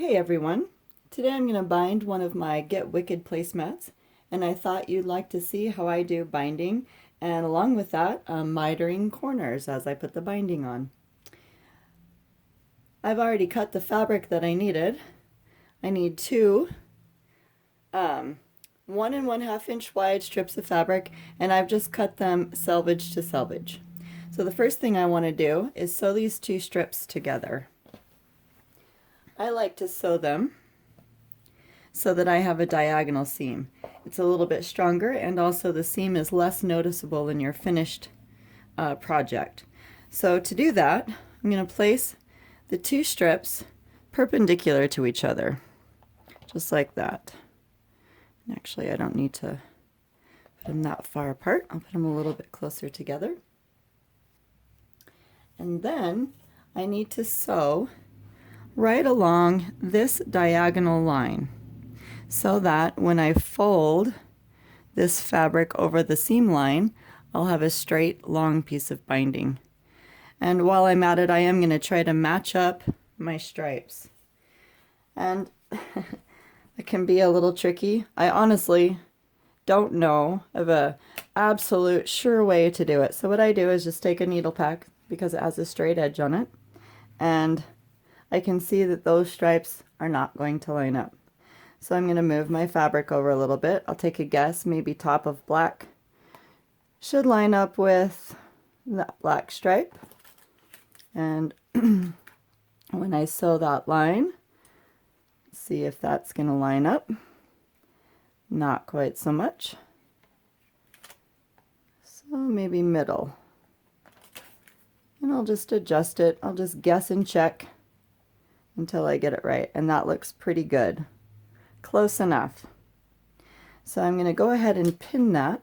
Hey everyone! Today I'm going to bind one of my Get Wicked placemats, and I thought you'd like to see how I do binding, and along with that, mitering corners as I put the binding on. I've already cut the fabric that I needed. I need two 1 1/2 inch wide strips of fabric, and I've just cut them selvage to selvage. So the first thing I want to do is sew these two strips together. I like to sew them so that I have a diagonal seam. It's a little bit stronger, and also the seam is less noticeable in your finished project. So to do that, I'm going to place the two strips perpendicular to each other, just like that. And actually, I don't need to put them that far apart. I'll put them a little bit closer together. And then I need to sew right along this diagonal line, so that when I fold this fabric over the seam line, I'll have a straight, long piece of binding. And while I'm at it, I am going to try to match up my stripes. And it can be a little tricky. I honestly don't know of a absolute sure way to do it. So what I do is just take a needle pack, because it has a straight edge on it, and I can see that those stripes are not going to line up. So I'm going to move my fabric over a little bit. I'll take a guess, maybe top of black should line up with that black stripe. And when I sew that line, see if that's going to line up. Not quite so much. So maybe middle. And I'll just adjust it. I'll just guess and check until I get it right. And that looks pretty good. Close enough. So I'm going to go ahead and pin that.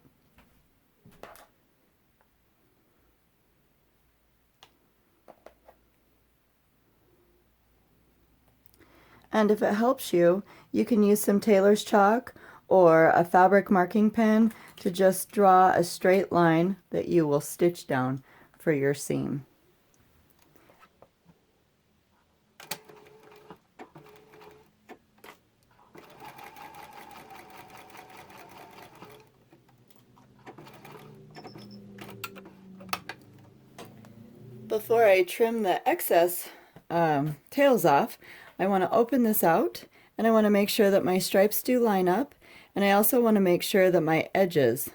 And if it helps you, you can use some tailor's chalk or a fabric marking pen to just draw a straight line that you will stitch down for your seam. Before I trim the excess tails off, I want to open this out, and I want to make sure that my stripes do line up, and I also want to make sure that my edges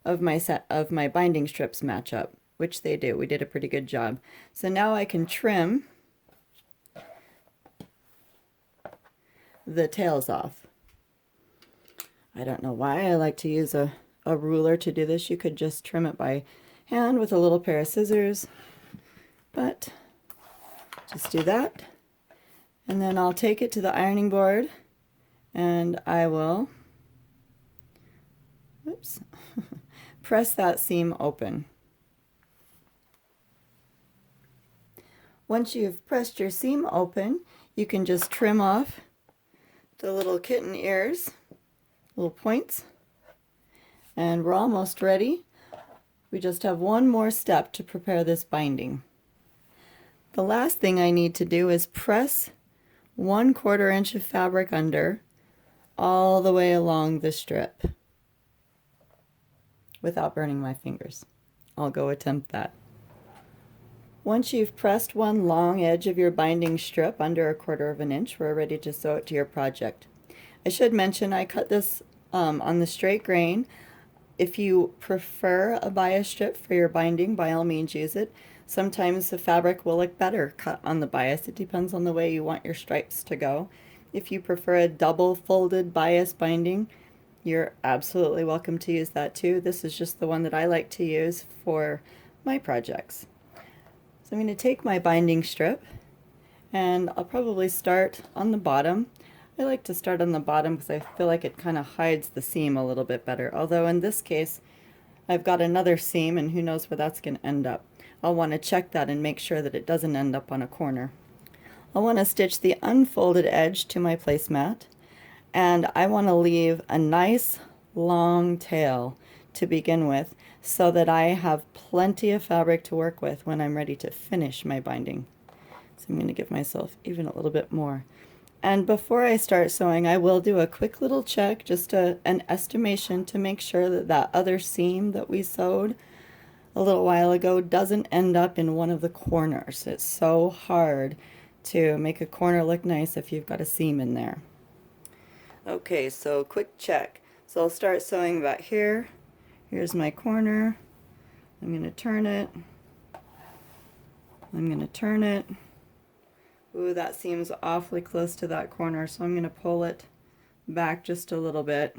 of my binding strips match up, which they do. We did a pretty good job. So now I can trim the tails off. I don't know why I like to use a ruler to do this. You could just trim it by hand with a little pair of scissors, but just do that. And then I'll take it to the ironing board, and I will press that seam open. Once you've pressed your seam open, you can just trim off the little kitten ears, little points, and we're almost ready. We just have one more step to prepare this binding. The last thing I need to do is press 1/4 inch of fabric under all the way along the strip without burning my fingers. I'll go attempt that. Once you've pressed one long edge of your binding strip under 1/4 inch, we're ready to sew it to your project. I should mention I cut this on the straight grain. If you prefer a bias strip for your binding, by all means use it. Sometimes the fabric will look better cut on the bias. It depends on the way you want your stripes to go. If you prefer a double folded bias binding, you're absolutely welcome to use that too. This is just the one that I like to use for my projects. So I'm going to take my binding strip, and I'll probably start on the bottom. I like to start on the bottom because I feel like it kind of hides the seam a little bit better. Although in this case, I've got another seam, and who knows where that's going to end up. I'll want to check that and make sure that it doesn't end up on a corner. I'll want to stitch the unfolded edge to my placemat, and I want to leave a nice long tail to begin with so that I have plenty of fabric to work with when I'm ready to finish my binding. So I'm going to give myself even a little bit more. And before I start sewing, I will do a quick little check, just an estimation to make sure that that other seam that we sewed a little while ago doesn't end up in one of the corners. It's so hard to make a corner look nice if you've got a seam in there. Okay, so quick check. So I'll start sewing about here. Here's my corner. I'm going to turn it. I'm going to turn it. Ooh, that seems awfully close to that corner, so I'm going to pull it back just a little bit.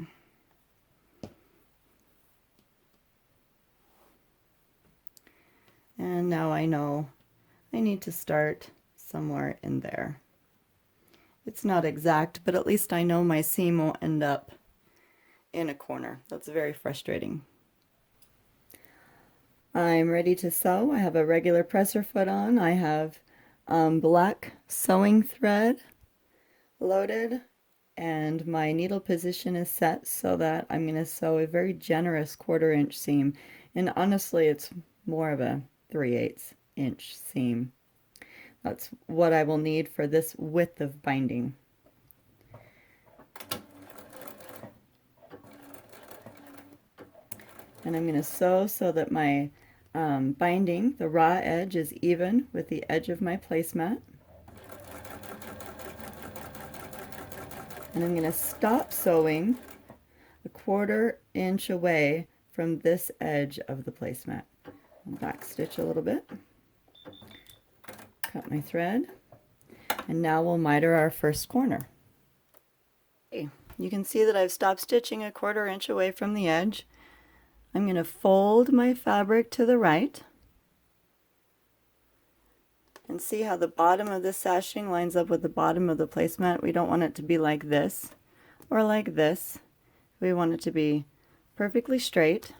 And now I know I need to start somewhere in there. It's not exact, but at least I know my seam won't end up in a corner. That's very frustrating. I'm ready to sew. I have a regular presser foot on. I have black sewing thread loaded, and my needle position is set so that I'm going to sew a very generous 1/4 inch seam, and honestly it's more of a 3/8 inch seam. That's what I will need for this width of binding. And I'm going to sew so that my binding, the raw edge, is even with the edge of my placemat. And I'm going to stop sewing a 1/4 inch away from this edge of the placemat. I'll back stitch a little bit, cut my thread, and now we'll miter our first corner. Okay, you can see that I've stopped stitching a 1/4 inch away from the edge. I'm going to fold my fabric to the right and see how the bottom of this sashing lines up with the bottom of the placemat. We don't want it to be like this or like this. We want it to be perfectly straight.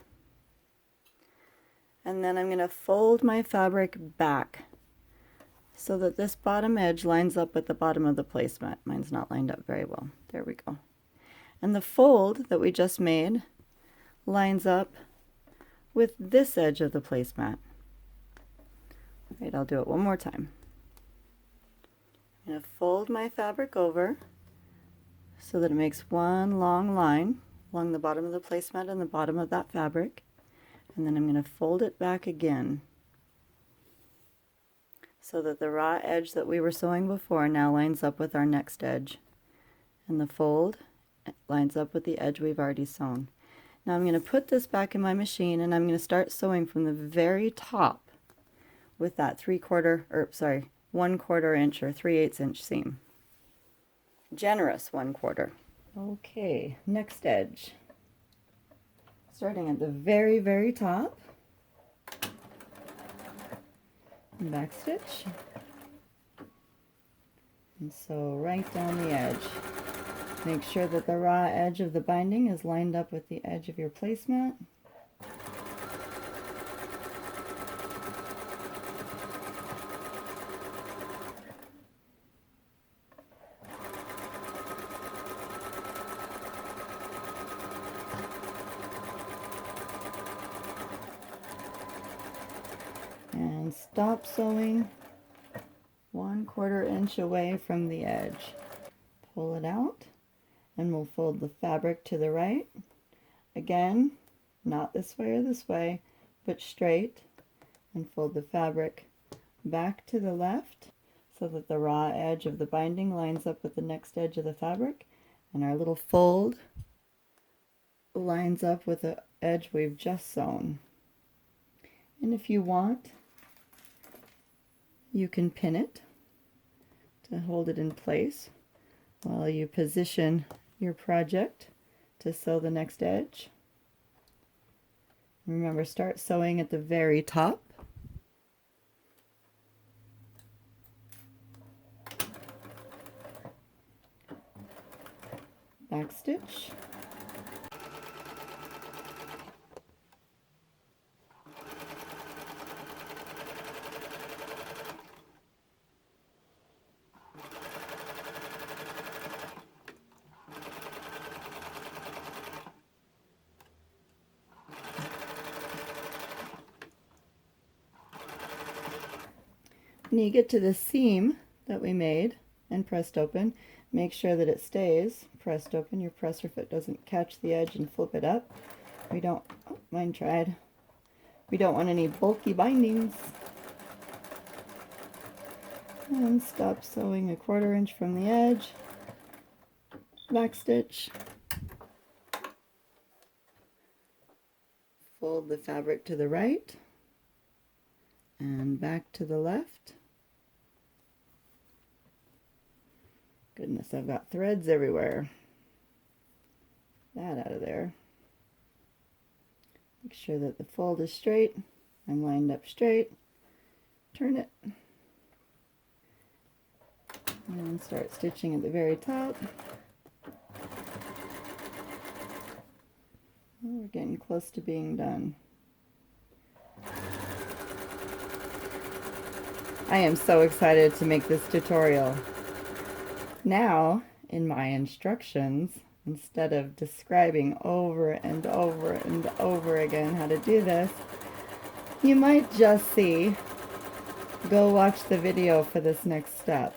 And then I'm going to fold my fabric back so that this bottom edge lines up with the bottom of the placemat. Mine's not lined up very well. There we go. And the fold that we just made lines up with this edge of the placemat. Right, I'll do it one more time. I'm going to fold my fabric over so that it makes one long line along the bottom of the placemat and the bottom of that fabric. And then I'm going to fold it back again so that the raw edge that we were sewing before now lines up with our next edge. And the fold lines up with the edge we've already sewn. Now I'm going to put this back in my machine and I'm going to start sewing from the very top with that 1/4 inch or 3/8 inch seam. Generous 1/4. Okay, next edge. Starting at the very, very top. Back stitch. And sew right down the edge. Make sure that the raw edge of the binding is lined up with the edge of your placemat. And stop sewing 1/4 inch away from the edge. Pull it out. And we'll fold the fabric to the right. Again, not this way or this way, but straight. And fold the fabric back to the left so that the raw edge of the binding lines up with the next edge of the fabric. And our little fold lines up with the edge we've just sewn. And if you want, you can pin it to hold it in place while you position your project to sew the next edge. Remember, start sewing at the very top. Back stitch. When you get to the seam that we made and pressed open, Make sure that it stays pressed open. Your presser foot doesn't catch the edge and flip it up. We don't, oh, mine tried. We don't want any bulky bindings. And stop sewing a 1/4 inch from the edge. Back stitch. Fold the fabric to the right and back to the left. Goodness, I've got threads everywhere. That out of there. Make sure that the fold is straight. I'm lined up straight. Turn it. And start stitching at the very top. We're getting close to being done. I am so excited to make this tutorial. Now, in my instructions, instead of describing over and over and over again how to do this, you might just see, go watch the video for this next step.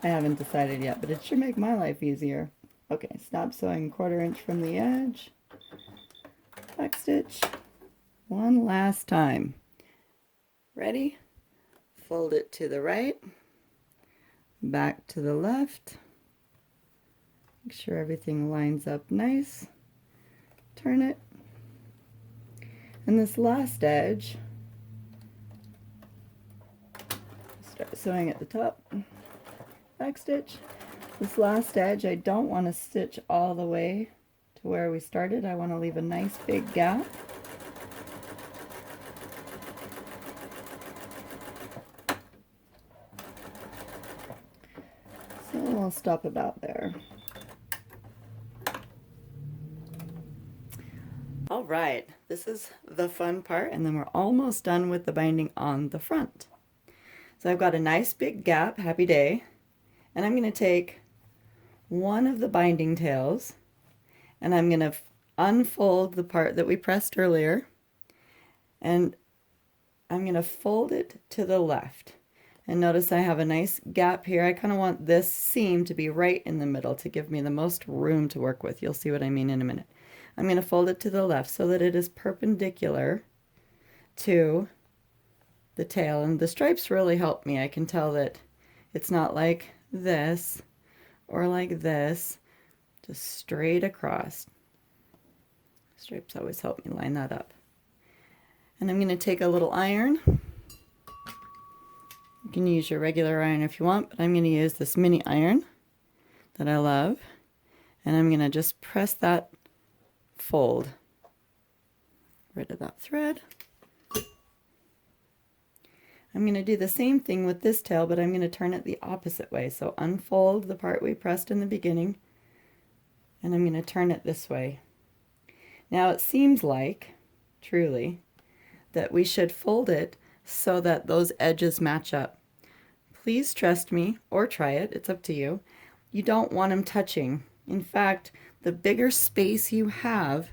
I haven't decided yet, but it should make my life easier. Okay, stop sewing 1/4 inch from the edge. Back stitch. One last time. Ready? Fold it to the right. Back to the left. Make sure everything lines up nice. Turn it. And this last edge, start sewing at the top. Back stitch. This last edge, I don't want to stitch all the way to where we started. I want to leave a nice big gap. So we'll stop about there. All right, this is the fun part, and then we're almost done with the binding on the front. So I've got a nice big gap, happy day, and I'm going to take one of the binding tails and I'm going to unfold the part that we pressed earlier, and I'm going to fold it to the left. And notice I have a nice gap here. I kind of want this seam to be right in the middle to give me the most room to work with. You'll see what I mean in a minute. I'm going to fold it to the left so that it is perpendicular to the tail, and the stripes really help me. I can tell that it's not like this or like this, just straight across. Stripes always help me line that up. And I'm going to take a little iron. You can use your regular iron if you want, but I'm going to use this mini iron that I love, and I'm going to just press that fold. Rid of that thread. I'm going to do the same thing with this tail, but I'm going to turn it the opposite way. So unfold the part we pressed in the beginning, and I'm going to turn it this way. Now it seems like, truly, that we should fold it so that those edges match up. Please trust me, or try it, it's up to you. You don't want them touching. In fact, the bigger space you have,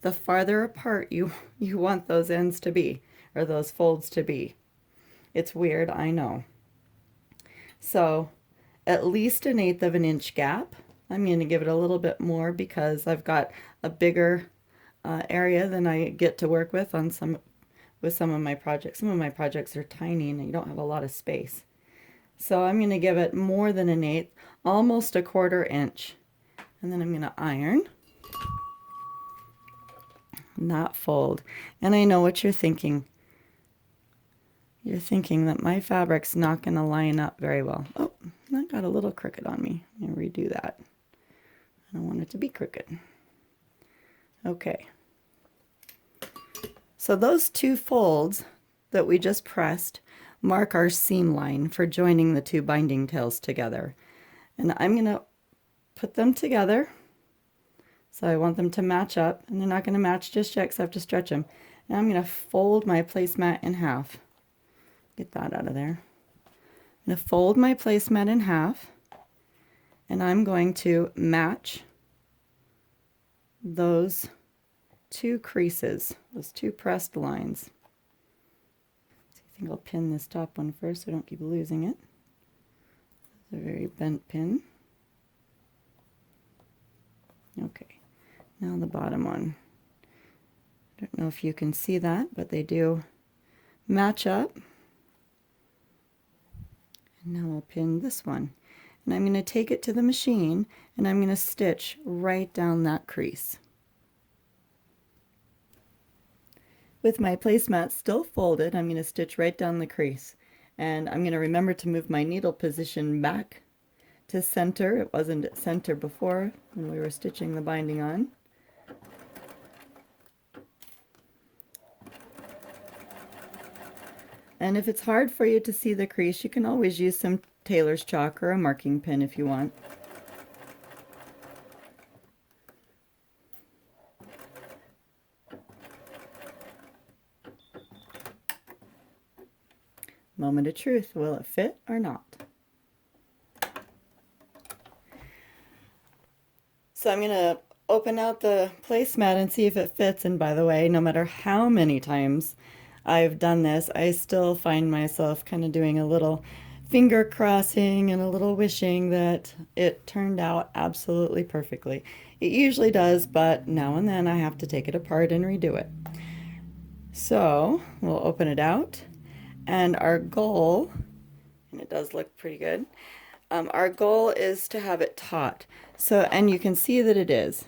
the farther apart you want those ends to be, or those folds to be. It's weird, I know. So at least 1/8 of an inch gap. I'm going to give it a little bit more because I've got a bigger area than I get to work with on some of my projects. Some of my projects are tiny and you don't have a lot of space. So I'm going to give it more than 1/8, almost 1/4 inch. And then I'm going to iron, not fold. And I know what you're thinking. You're thinking that my fabric's not going to line up very well. Oh, that got a little crooked on me. I'm going to redo that. I don't want it to be crooked. Okay. So those 2 folds that we just pressed mark our seam line for joining the 2 binding tails together. And I'm going to put them together. So I want them to match up, and they're not going to match just yet because I have to stretch them. Now I'm going to fold my placemat in half. Get that out of there. I'm going to fold my placemat in half, and I'm going to match those 2 creases, those 2 pressed lines. So I think I'll pin this top one first so I don't keep losing it. a very bent pin. Okay, now the bottom one. I don't know if you can see that, but they do match up. And now I'll pin this one. And I'm going to take it to the machine and I'm going to stitch right down that crease. With my placemat still folded, I'm going to stitch right down the crease. And I'm going to remember to move my needle position back to center. It wasn't at center before when we were stitching the binding on. And if it's hard for you to see the crease, you can always use some tailor's chalk or a marking pen if you want. Moment of truth, will it fit or not? So I'm going to open out the placemat and see if it fits. And by the way, no matter how many times I've done this, I still find myself kind of doing a little finger crossing and a little wishing that it turned out absolutely perfectly. It usually does, but now and then I have to take it apart and redo it. So we'll open it out, and our goal, and it does look pretty good, our goal is to have it taut. So, and you can see that it is.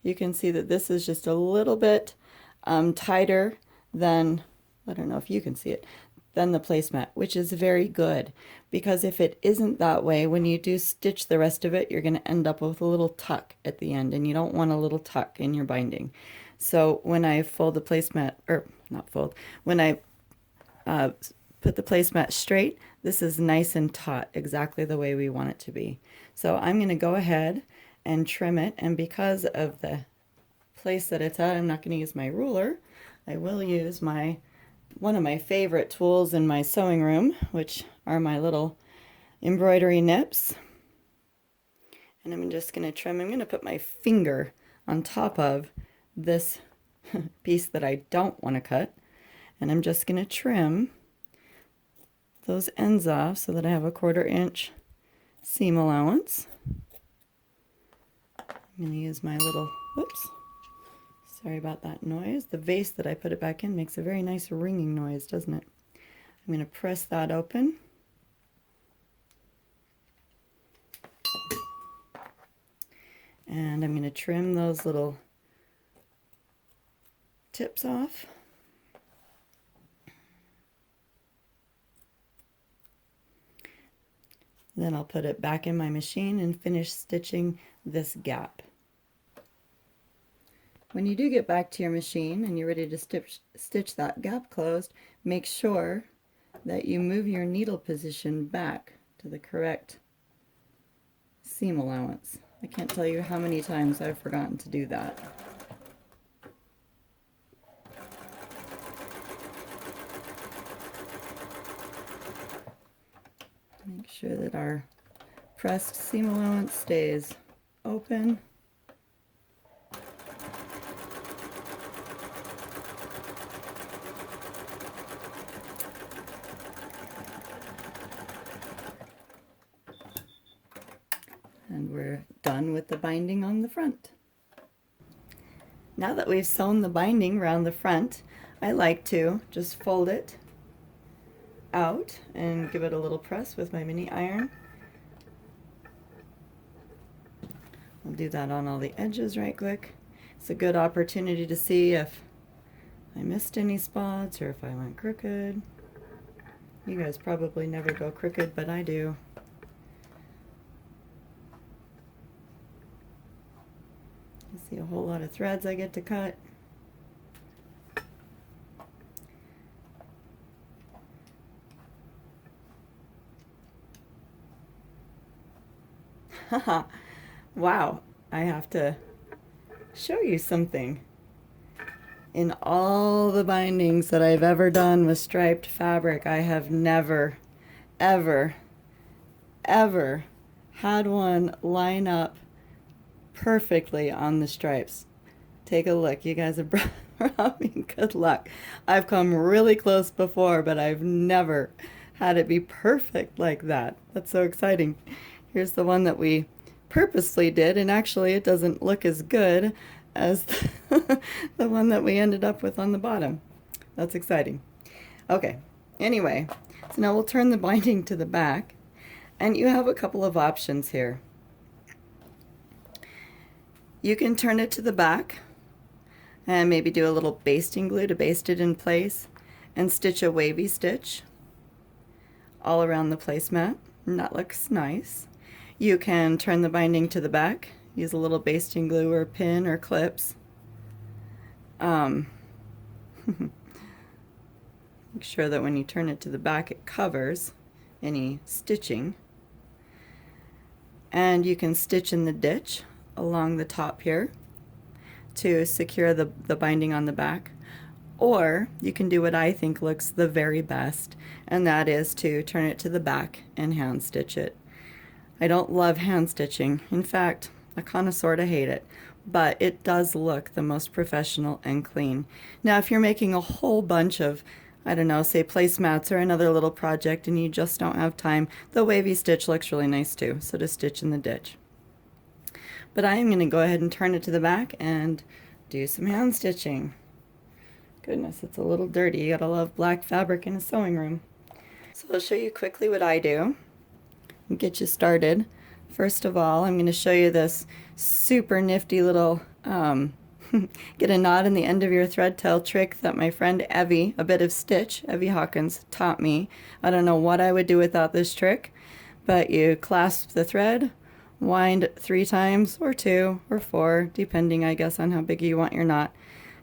You can see that this is just a little bit tighter than, I don't know if you can see it, than the placemat, which is very good, because if it isn't that way, when you do stitch the rest of it, you're going to end up with a little tuck at the end, and you don't want a little tuck in your binding. So when I fold the placemat, or not fold, when I put the placemat straight, this is nice and taut, exactly the way we want it to be. So I'm going to go ahead and trim it, and because of the place that it's at, I'm not going to use my ruler. I will use one of my favorite tools in my sewing room, which are my little embroidery nips. And I'm just going to trim. I'm going to put my finger on top of this piece that I don't want to cut, and I'm just going to trim those ends off so that I have a 1/4 inch seam allowance. I'm going to use my little, whoops, sorry about that noise. The vase that I put it back in makes a very nice ringing noise, doesn't it? I'm going to press that open. And I'm going to trim those little tips off. Then I'll put it back in my machine and finish stitching this gap. When you do get back to your machine and you're ready to stitch that gap closed, make sure that you move your needle position back to the correct seam allowance. I can't tell you how many times I've forgotten to do that. Make sure that our pressed seam allowance stays open. And we're done with the binding on the front. Now that we've sewn the binding around the front, I like to just fold it out and give it a little press with my mini iron. I'll do that on all the edges right quick. It's a good opportunity to see if I missed any spots or if I went crooked. You guys probably never go crooked, but I do. You see a whole lot of threads I get to cut. Wow, I have to show you something. In all the bindings that I've ever done with striped fabric, I have never, ever, ever had one line up perfectly on the stripes. Take a look. You guys have brought me good luck. I've come really close before, but I've never had it be perfect like that. That's so exciting. Here's the one that we purposely did, and actually it doesn't look as good as the one that we ended up with on the bottom. That's exciting. Okay, anyway, so now we'll turn the binding to the back, and you have a couple of options here. You can turn it to the back and maybe do a little basting glue to baste it in place and stitch a wavy stitch all around the placemat, and that looks nice. You can turn the binding to the back, use a little basting glue or pin or clips. Make sure that when you turn it to the back it covers any stitching. And you can stitch in the ditch along the top here to secure the binding on the back. Or you can do what I think looks the very best, and that is to turn it to the back and hand stitch it. I don't love hand stitching. In fact, I kind of sort of hate it, but it does look the most professional and clean. Now, if you're making a whole bunch of, I don't know, say placemats or another little project and you just don't have time, the wavy stitch looks really nice too, so to stitch in the ditch. But I am going to go ahead and turn it to the back and do some hand stitching. Goodness, it's a little dirty. You gotta love black fabric in a sewing room. So I'll show you quickly what I do and get you started. First of all, I'm going to show you this super nifty little get a knot in the end of your thread tail trick that my friend Evie, a bit of stitch, Evie Hawkins, taught me. I don't know what I would do without this trick, but you clasp the thread, wind 3 times or 2 or 4, depending I guess on how big you want your knot.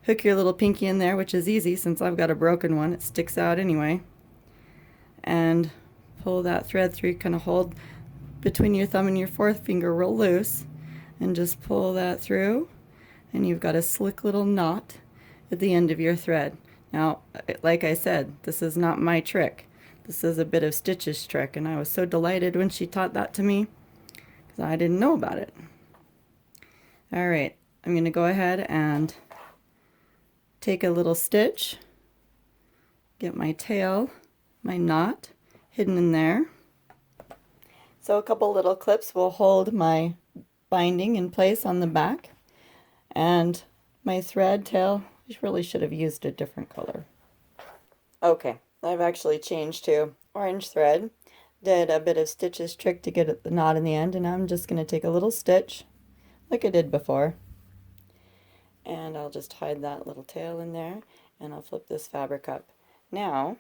Hook your little pinky in there, which is easy since I've got a broken one. It sticks out anyway. And pull that thread through. Kind of hold between your thumb and your fourth finger real loose and just pull that through. And you've got a slick little knot at the end of your thread. Now, like I said, this is not my trick. This is a bit of Stitch's trick, and I was so delighted when she taught that to me because I didn't know about it. All right, I'm going to go ahead and take a little stitch, get my tail, my knot hidden in there. So a couple little clips will hold my binding in place on the back, and my thread tail, I really should have used a different color. Okay, I've actually changed to orange thread, did a bit of Stitch's trick to get the knot in the end, and I'm just going to take a little stitch like I did before. And I'll just hide that little tail in there, and I'll flip this fabric up. Now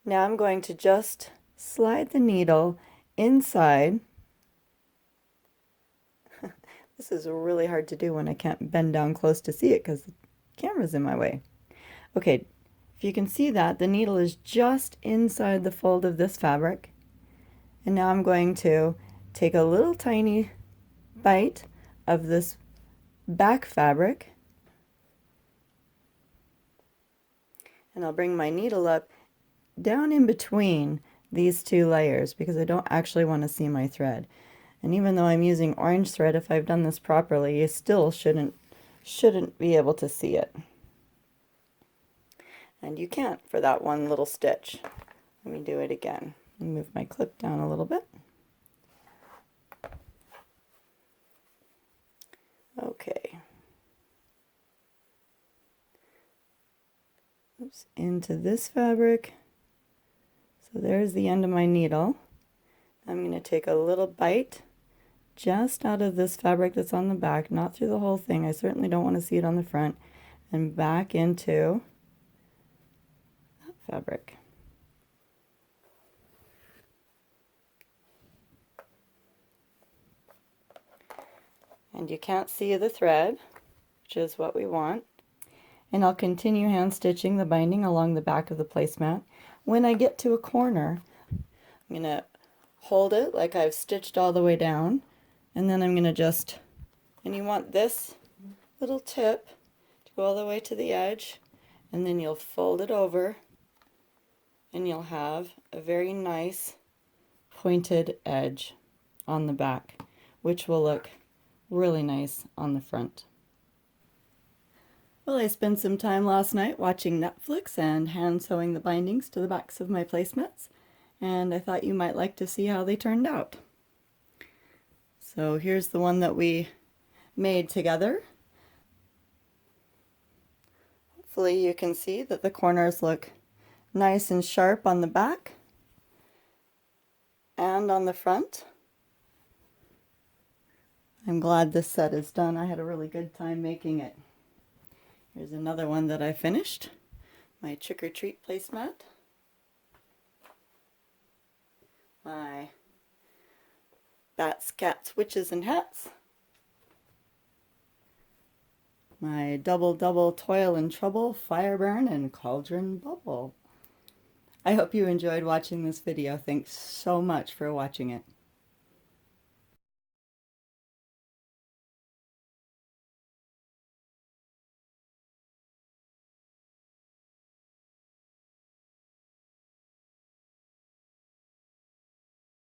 I'm going to just slide the needle inside. This is really hard to do when I can't bend down close to see it because the camera's in my way. Okay, if you can see that, the needle is just inside the fold of this fabric. And now I'm going to take a little tiny bite of this back fabric, and I'll bring my needle up down in between these 2 layers because I don't actually want to see my thread. And even though I'm using orange thread, if I've done this properly, you still shouldn't be able to see it. And you can't for that one little stitch. Let me do it again. Move my clip down a little bit. Okay. Oops, into this fabric. So there's the end of my needle. I'm going to take a little bite just out of this fabric that's on the back, not through the whole thing. I certainly don't want to see it on the front, and back into that fabric. And you can't see the thread, which is what we want. And I'll continue hand stitching the binding along the back of the placemat. When I get to a corner, I'm going to hold it like I've stitched all the way down, and then I'm going to just, and you want this little tip to go all the way to the edge, and then you'll fold it over, and you'll have a very nice pointed edge on the back, which will look really nice on the front. Well, I spent some time last night watching Netflix and hand sewing the bindings to the backs of my placemats, and I thought you might like to see how they turned out. So here's the one that we made together. Hopefully you can see that the corners look nice and sharp on the back and on the front. I'm glad this set is done. I had a really good time making it. Here's another one that I finished. My trick-or-treat placemat. My bats, cats, witches, and hats. My double double toil and trouble, fire burn, and cauldron bubble. I hope you enjoyed watching this video. Thanks so much for watching it.